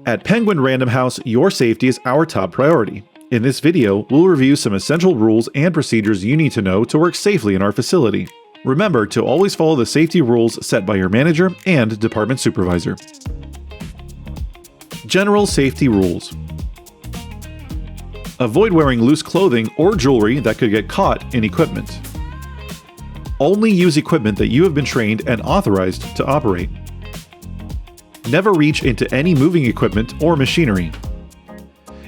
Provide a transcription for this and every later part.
At Penguin Random House, your safety is our top priority. In this video, we'll review some essential rules and procedures you need to know to work safely in our facility. Remember to always follow the safety rules set by your manager and department supervisor. General safety rules. Avoid wearing loose clothing or jewelry that could get caught in equipment. Only use equipment that you have been trained and authorized to operate. Never reach into any moving equipment or machinery.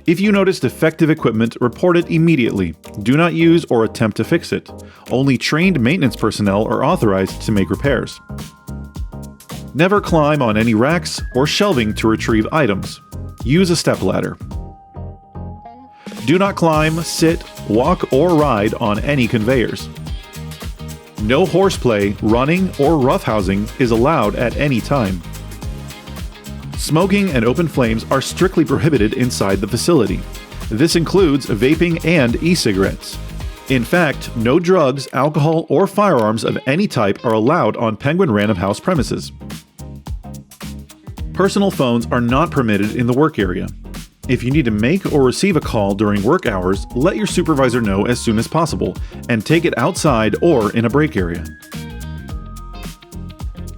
If you notice defective equipment, report it immediately. Do not use or attempt to fix it. Only trained maintenance personnel are authorized to make repairs. Never climb on any racks or shelving to retrieve items. Use a stepladder. Do not climb, sit, walk, or ride on any conveyors. No horseplay, running, or roughhousing is allowed at any time. Smoking and open flames are strictly prohibited inside the facility. This includes vaping and e-cigarettes. In fact, no drugs, alcohol, or firearms of any type are allowed on Penguin Random House premises. Personal phones are not permitted in the work area. If you need to make or receive a call during work hours, let your supervisor know as soon as possible, and take it outside or in a break area.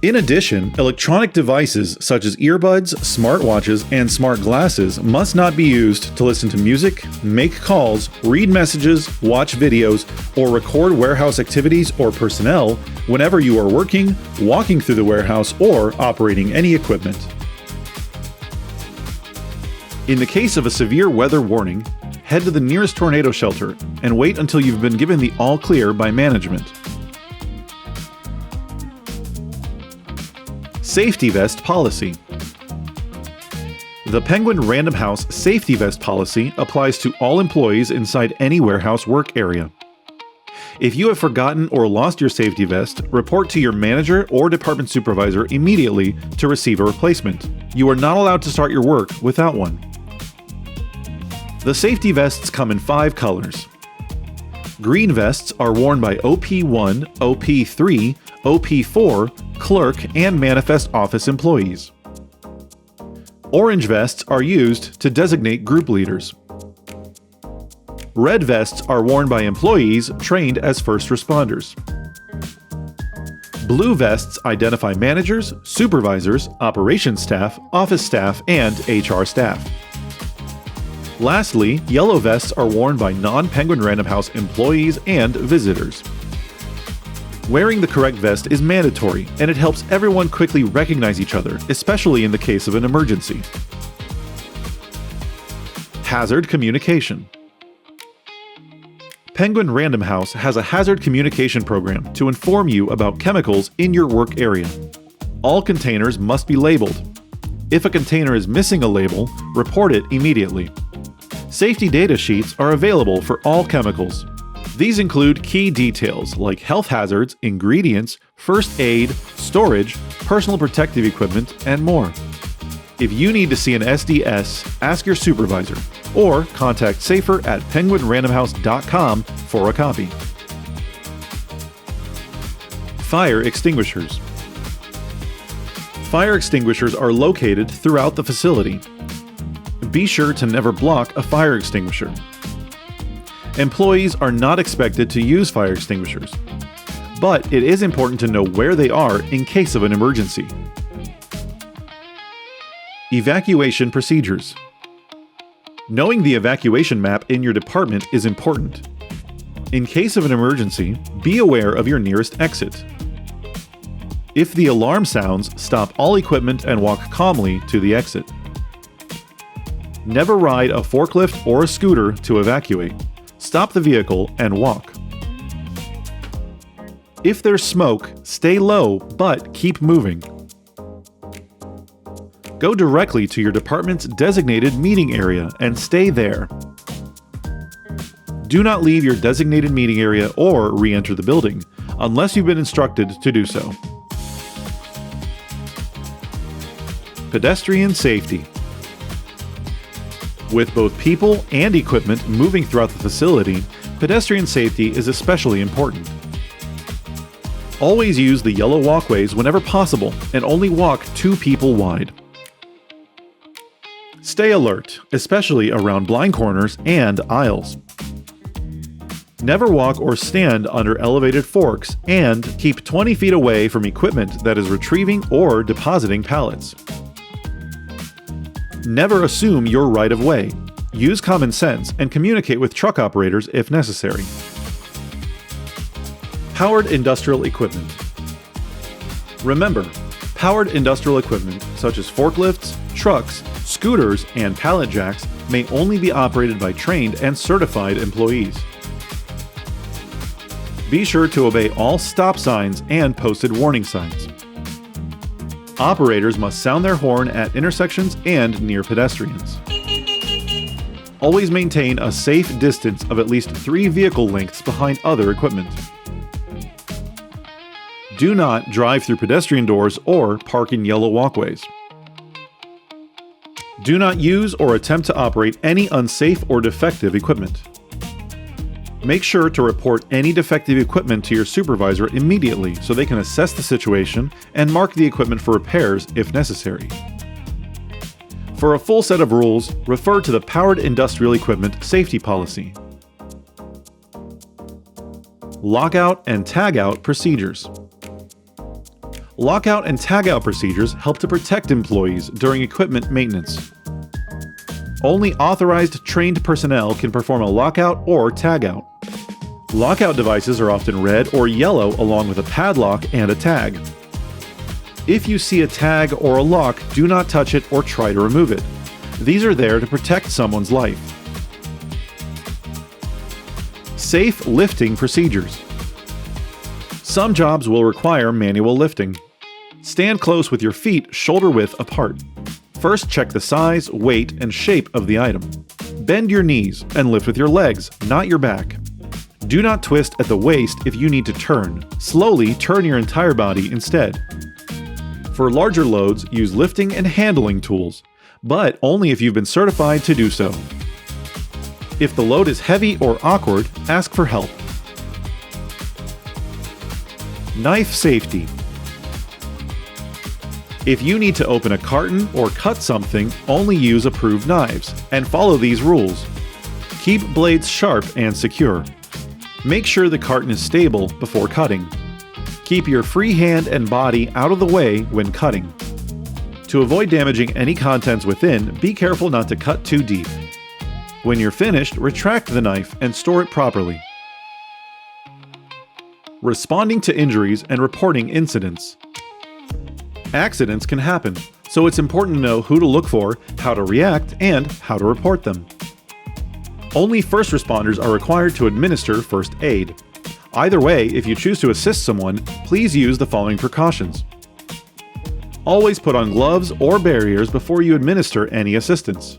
In addition, electronic devices such as earbuds, smartwatches, and smart glasses must not be used to listen to music, make calls, read messages, watch videos, or record warehouse activities or personnel whenever you are working, walking through the warehouse, or operating any equipment. In the case of a severe weather warning, head to the nearest tornado shelter and wait until you've been given the all clear by management. Safety Vest Policy. The Penguin Random House Safety Vest Policy applies to all employees inside any warehouse work area. If you have forgotten or lost your safety vest, report to your manager or department supervisor immediately to receive a replacement. You are not allowed to start your work without one. The safety vests come in 5 colors. Green vests are worn by OP1, OP3, OP4, clerk, and manifest office employees. Orange vests are used to designate group leaders. Red vests are worn by employees trained as first responders. Blue vests identify managers, supervisors, operations staff, office staff, and HR staff. Lastly, yellow vests are worn by non-Penguin Random House employees and visitors. Wearing the correct vest is mandatory, and it helps everyone quickly recognize each other, especially in the case of an emergency. Hazard communication. Penguin Random House has a hazard communication program to inform you about chemicals in your work area. All containers must be labeled. If a container is missing a label, report it immediately. Safety data sheets are available for all chemicals. These include key details like health hazards, ingredients, first aid, storage, personal protective equipment, and more. If you need to see an SDS, ask your supervisor or contact Safer at penguinrandomhouse.com for a copy. Fire extinguishers. Fire extinguishers are located throughout the facility. Be sure to never block a fire extinguisher. Employees are not expected to use fire extinguishers, but it is important to know where they are in case of an emergency. Evacuation procedures. Knowing the evacuation map in your department is important. In case of an emergency, be aware of your nearest exit. If the alarm sounds, stop all equipment and walk calmly to the exit. Never ride a forklift or a scooter to evacuate. Stop the vehicle and walk. If there's smoke, stay low, but keep moving. Go directly to your department's designated meeting area and stay there. Do not leave your designated meeting area or re-enter the building, unless you've been instructed to do so. Pedestrian safety. With both people and equipment moving throughout the facility, pedestrian safety is especially important. Always use the yellow walkways whenever possible and only walk 2 people wide. Stay alert, especially around blind corners and aisles. Never walk or stand under elevated forks, and keep 20 feet away from equipment that is retrieving or depositing pallets. Never assume your right of way. Use common sense and communicate with truck operators if necessary. Powered industrial equipment. Remember, powered industrial equipment such as forklifts, trucks, scooters, and pallet jacks may only be operated by trained and certified employees. Be sure to obey all stop signs and posted warning signs. Operators must sound their horn at intersections and near pedestrians. Always maintain a safe distance of at least 3 vehicle lengths behind other equipment. Do not drive through pedestrian doors or park in yellow walkways. Do not use or attempt to operate any unsafe or defective equipment. Make sure to report any defective equipment to your supervisor immediately so they can assess the situation and mark the equipment for repairs if necessary. For a full set of rules, refer to the Powered Industrial Equipment Safety Policy. Lockout and tagout procedures. Lockout and tagout procedures help to protect employees during equipment maintenance. Only authorized trained personnel can perform a lockout or tagout. Lockout devices are often red or yellow along with a padlock and a tag. If you see a tag or a lock, do not touch it or try to remove it. These are there to protect someone's life. Safe lifting procedures. Some jobs will require manual lifting. Stand close with your feet shoulder width apart. First, check the size, weight, and shape of the item. Bend your knees and lift with your legs, not your back. Do not twist at the waist if you need to turn. Slowly turn your entire body instead. For larger loads, use lifting and handling tools, but only if you've been certified to do so. If the load is heavy or awkward, ask for help. Knife safety. If you need to open a carton or cut something, only use approved knives, and follow these rules. Keep blades sharp and secure. Make sure the carton is stable before cutting. Keep your free hand and body out of the way when cutting. To avoid damaging any contents within, be careful not to cut too deep. When you're finished, retract the knife and store it properly. Responding to injuries and reporting incidents. Accidents can happen, so it's important to know who to look for, how to react, and how to report them. Only first responders are required to administer first aid. Either way, if you choose to assist someone, please use the following precautions. Always put on gloves or barriers before you administer any assistance.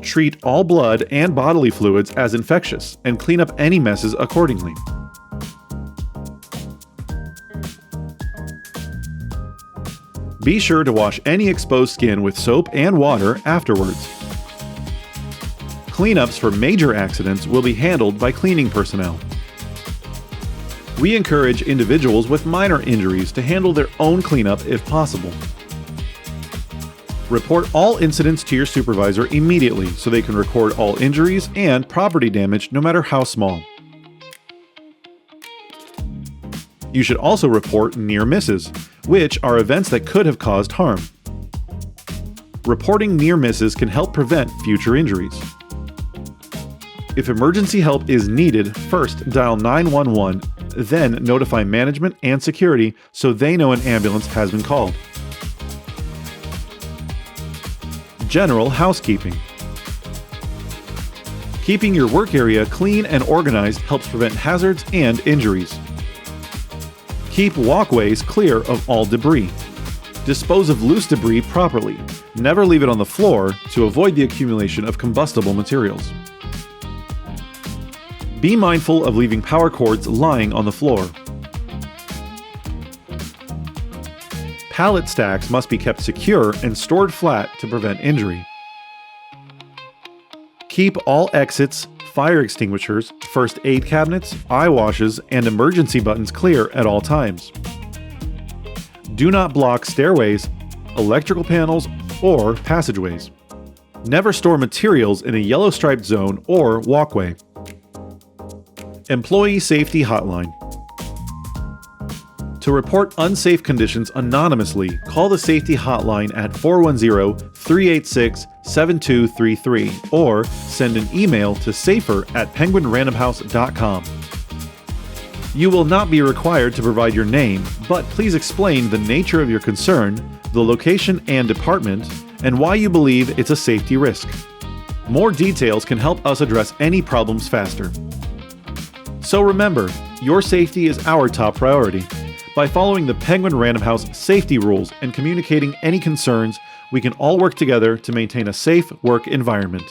Treat all blood and bodily fluids as infectious and clean up any messes accordingly. Be sure to wash any exposed skin with soap and water afterwards. Cleanups for major accidents will be handled by cleaning personnel. We encourage individuals with minor injuries to handle their own cleanup if possible. Report all incidents to your supervisor immediately so they can record all injuries and property damage no matter how small. You should also report near misses, which are events that could have caused harm. Reporting near misses can help prevent future injuries. If emergency help is needed, first dial 911, then notify management and security so they know an ambulance has been called. General housekeeping. Keeping your work area clean and organized helps prevent hazards and injuries. Keep walkways clear of all debris. Dispose of loose debris properly. Never leave it on the floor to avoid the accumulation of combustible materials. Be mindful of leaving power cords lying on the floor. Pallet stacks must be kept secure and stored flat to prevent injury. Keep all exits, fire extinguishers, first aid cabinets, eye washes, and emergency buttons clear at all times. Do not block stairways, electrical panels, or passageways. Never store materials in a yellow striped zone or walkway. Employee Safety Hotline. To report unsafe conditions anonymously, call the safety hotline at 410-386-7233 or send an email to safer@penguinrandomhouse.com. You will not be required to provide your name, but please explain the nature of your concern, the location and department, and why you believe it's a safety risk. More details can help us address any problems faster. So remember, your safety is our top priority. By following the Penguin Random House safety rules and communicating any concerns, we can all work together to maintain a safe work environment.